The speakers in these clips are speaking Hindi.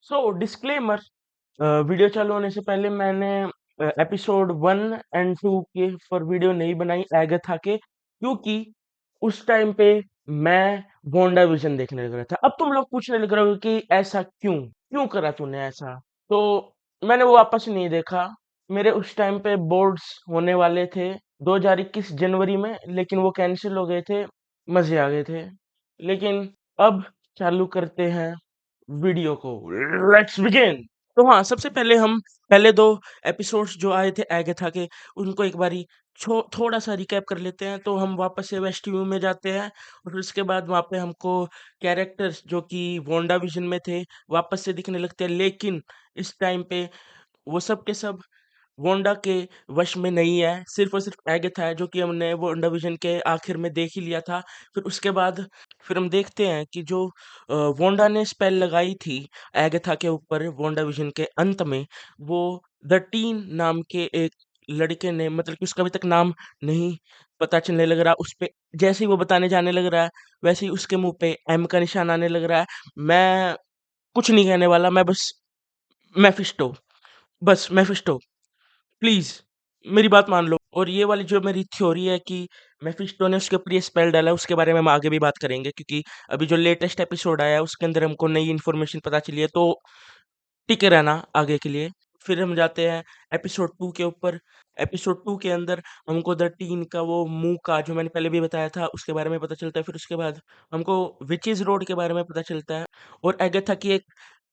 सो डिस्क्लेमर, वीडियो चालू होने से पहले मैंने एपिसोड 1 एंड 2 के फॉर वीडियो नहीं बनाई एगथा के, क्योंकि उस टाइम पे मैं वांडा विजन देखने लग रहा था। अब तुम लोग पूछने लग रहे हो कि ऐसा क्यों? क्यों करा तूने ऐसा? तो मैंने वो वापस नहीं देखा। मेरे उस टाइम पे बोर्ड्स होने वाले थे 2021 जनवरी में, लेकिन वो कैंसिल हो गए थे। मज़े आ गए थे। लेकिन अब चालू करते हैं वीडियो को। Let's begin. तो हाँ, सबसे पहले हम पहले 2 एपिसोड्स जो आए थे एगाथा के, उनको एक बारी थोड़ा-सा रिकैप कर लेते हैं। तो हम वापस से वेस्ट व्यू में जाते हैं और फिर उसके बाद वहाँ पे हमको कैरेक्टर्स जो कि वांडाविजन में थे, वापस से दिखने लगते हैं। लेकिन इस टाइम पे वो सब के सब वोंडा के वश में नहीं है, सिर्फ़ और सिर्फ़ एगेथा है, जो कि हमने वांडाविजन के आखिर में देख ही लिया था। फिर उसके बाद फिर हम देखते हैं कि जो वोंडा ने स्पेल लगाई थी एगेथा के ऊपर वांडाविजन के अंत में, वो द टीन नाम के एक लड़के ने, मतलब कि उसका अभी तक नाम नहीं पता चलने लग रहा, उसपे जैसे ही वो बताने जाने लग रहा है, वैसे ही उसके मुँह पे एम का निशान आने लग रहा है। मैं कुछ नहीं कहने वाला, मैं बस मेफिस्टो। प्लीज़ मेरी बात मान लो। और ये वाली जो मेरी थ्योरी है कि मेफिस्टो ने उसके ऊपर ये स्पेल डाला है, उसके बारे में हम आगे भी बात करेंगे, क्योंकि अभी जो लेटेस्ट एपिसोड आया है उसके अंदर हमको नई इन्फॉर्मेशन पता चली है, तो टिके रहना आगे के लिए। फिर हम जाते हैं एपिसोड 2 के ऊपर। एपिसोड 2 के अंदर हमको द टीन का वो मुँह का, जो मैंने पहले भी बताया था, उसके बारे में पता चलता है। फिर उसके बाद हमको विचेस रोड के बारे में पता चलता है और एगाथा की एक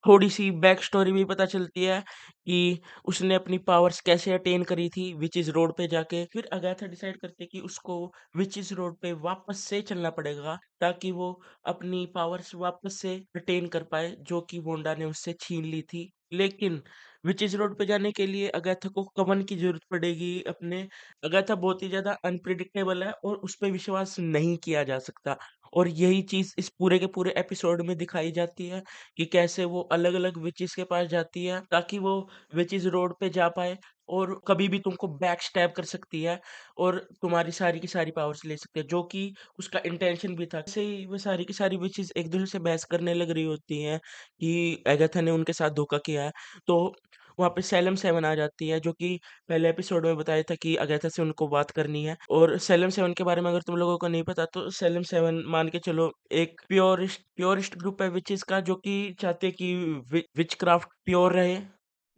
थोड़ी-सी बैक स्टोरी भी पता चलती है कि उसने अपनी पावर्स कैसे अटेन करी थी विचेस रोड पे जाके। फिर अगाथा डिसाइड करती है कि उसको विचेस रोड पे वापस से चलना पड़ेगा, ताकि वो अपनी पावर्स वापस से अटेन कर पाए, जो कि वोंडा ने उससे छीन ली थी। लेकिन विचेस रोड पे जाने के लिए अगाथा को कवन की ज़रूरत पड़ेगी अपने। अगाथा बहुत ही ज़्यादा अनप्रेडिक्टेबल है और उस पे विश्वास नहीं किया जा सकता, और यही चीज़ इस पूरे के पूरे एपिसोड में दिखाई जाती है कि कैसे वो अलग-अलग विचेस के पास जाती है, ताकि वो विचेस रोड पे जा पाए और कभी भी तुमको बैक स्टैब कर सकती है और तुम्हारी सारी की सारी पावर्स ले सकती है, जो कि उसका इंटेंशन भी था। ऐसे ही वो सारी की सारी विचेस एक-दूसरे से बहस करने लग रही होती हैं कि एगाथा ने उनके साथ धोखा किया है। तो वहाँ पे सैलम 7 आ जाती है, जो कि पहले एपिसोड में बताया था कि अगाथा से उनको बात करनी है। और सैलम 7 के बारे में अगर तुम लोगों को नहीं पता, तो सैलम 7 मान के चलो एक प्योरिस्ट ग्रुप है विचेस का, जो कि चाहते हैं कि विचक्राफ्ट प्योर रहे।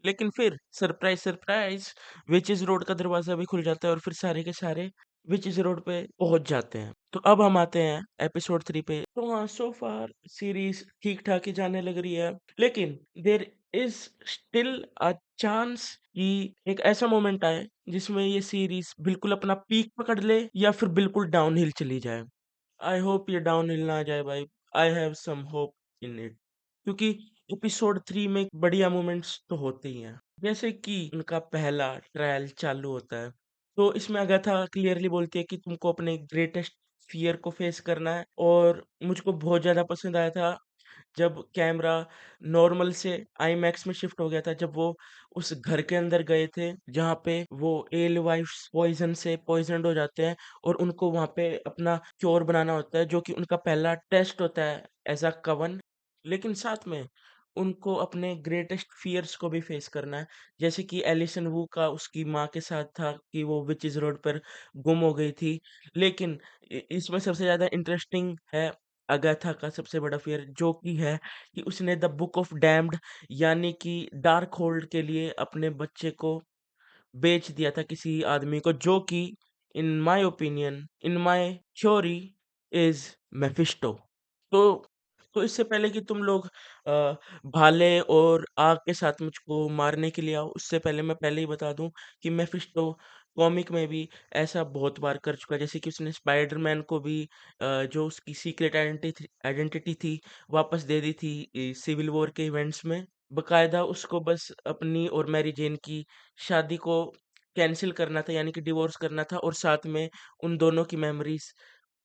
लेकिन फिर सरप्राइज सरप्राइज, विचेस रोड का दरवाजा भी खुल जाता है और फिर सारे के सारे विचेस रोड पे पहुंच जाते हैं। तो अब हम आते हैं एपिसोड 3 पे। तो हाँ, सो फार सीरीज ठीक ठाक ही जाने लग रही है, लेकिन there is still a chance कि एक ऐसा मोमेंट आए जिसमें ये सीरीज बिल्कुल अपना पीक पकड़ ले या फिर बिल्कुल डाउनहिल चली जाए। आई होप ये डाउनहिल ना जाए भाई। I have some hope in it, क्योंकि एपिसोड 3 में बढ़िया मोमेंट्स तो होते ही हैं। जैसे कि उनका पहला ट्रायल चालू होता है, तो इसमें अगाथा क्लियरली बोलती है कि तुमको अपने ग्रेटेस्ट फ़ियर को फेस करना है, और मुझको बहुत ज़्यादा पसंद आया था जब कैमरा नॉर्मल से आईमैक्स में शिफ्ट हो गया था, जब वो उस घर के अंदर गए थे जहाँ पे वो एल वाइफ्स पॉइजन से पॉइजनड हो जाते हैं और उनको वहाँ पे अपना क्योर बनाना होता है, जो कि उनका पहला टेस्ट होता है एज अ कवन। लेकिन साथ में उनको अपने ग्रेटेस्ट फियर्स को भी फेस करना है, जैसे कि एलिसन वू का उसकी माँ के साथ था कि वो विचेस रोड पर गुम हो गई थी। लेकिन इसमें सबसे ज़्यादा इंटरेस्टिंग है अगाथा का सबसे बड़ा फियर, जो कि है कि उसने द बुक ऑफ डैम्ड, यानी कि डार्क होल्ड के लिए अपने बच्चे को बेच दिया था किसी आदमी को, जो कि in my opinion, in my theory is Mephisto. तो इससे पहले कि तुम लोग भाले और आग के साथ मुझको मारने के लिए आओ, उससे पहले मैं पहले ही बता दूं कि मेफिस्टो कॉमिक में भी ऐसा बहुत बार कर चुका है। जैसे कि उसने स्पाइडरमैन को भी जो उसकी सीक्रेट आइडेंटिटी थी वापस दे दी थी सिविल वॉर के इवेंट्स में। बकायदा उसको बस अपनी और मैरी जेन की शादी को कैंसल करना था, यानी कि डिवोर्स करना था, और साथ में उन दोनों की मेमोरीज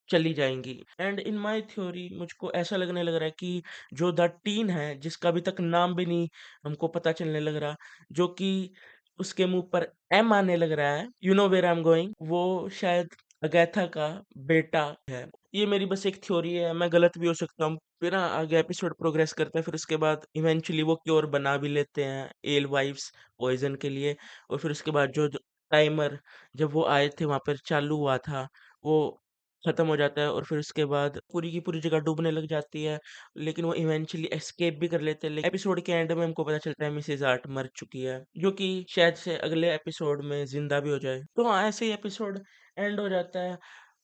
चली जाएंगी। एंड इन माय थ्योरी मुझको ऐसा लगने लग रहा है कि जो द टीन है, जिसका अभी तक नाम भी नहीं हमको पता चलने लग रहा, जो कि उसके मुंह पर एम आने लग रहा है, you know where I am going, वो शायद अगाथा का बेटा है। ये मेरी बस एक थ्योरी है, मैं गलत भी हो सकता हूँ। फिर ना आगे एपिसोड प्रोग्रेस करता है, फिर उसके बाद इवेंचुअली वो क्योर बना भी लेते हैं एल वाइव्स पॉइज़न के लिए। और फिर उसके बाद जो टाइमर जब वो आए थे वहाँ पर चालू हुआ था, वो खत्म हो जाता है और फिर उसके बाद पूरी की पूरी जगह डूबने लग जाती है। लेकिन वो इवेंचुअली एस्केप भी कर लेते हैं। लेकिन एपिसोड के एंड में हमको पता चलता है मिसेज़ आर्ट मर चुकी है, जो कि शायद से अगले एपिसोड में ज़िंदा भी हो जाए। तो हाँ, ऐसे ही एपिसोड एंड हो जाता है।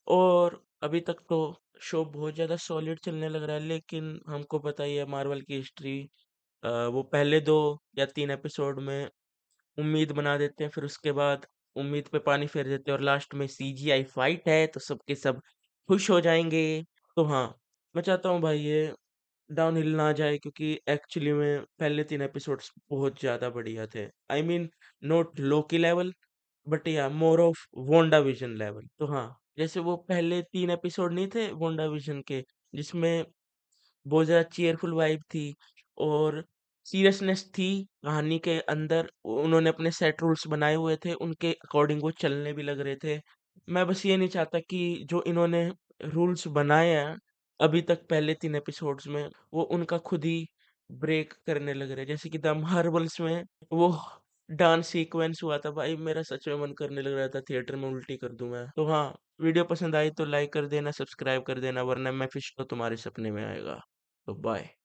और अभी तक तो शो बहुत ज़्यादा सॉलिड चलने लग रहा है, लेकिन हमको पता ही है मार्वल की हिस्ट्री। वो पहले 2 या 3 एपिसोड में उम्मीद बना देते हैं, फिर उसके बाद उम्मीद पे पानी फेर देते हैं और लास्ट में सीजीआई फाइट है तो सब के सब खुश हो जाएँगे। तो हाँ, मैं चाहता हूँ भाई ये डाउनहिल ना जाए, क्योंकि एक्चुअली में पहले 3 एपिसोड्स बहुत ज़्यादा बढ़िया थे। I mean not Loki level, but या मोर ऑफ वांडाविजन लेवल। तो हाँ, जैसे वो पहले 3 एपिसोड नहीं थे वांडाविजन के, जिसमें बहुत ज़्यादा चीयरफुल वाइब थी और सीरियसनेस थी कहानी के अंदर। उन्होंने अपने सेट रूल्स बनाए हुए थे, उनके अकॉर्डिंग वो चलने भी लग रहे थे। मैं बस ये नहीं चाहता कि जो इन्होंने रूल्स बनाए हैं अभी तक पहले 3 एपिसोड्स में, वो उनका खुद ही ब्रेक करने लग रहे हैं। जैसे कि द मार्वल्स में वो डांस सीक्वेंस हुआ था, भाई मेरा सच में मन करने लग रहा था थिएटर में उल्टी कर दूँ मैं। तो हाँ, वीडियो पसंद आई तो लाइक कर देना, सब्सक्राइब कर देना, वरना मैं फिश तो तुम्हारे सपने में आएगा। तो बाय।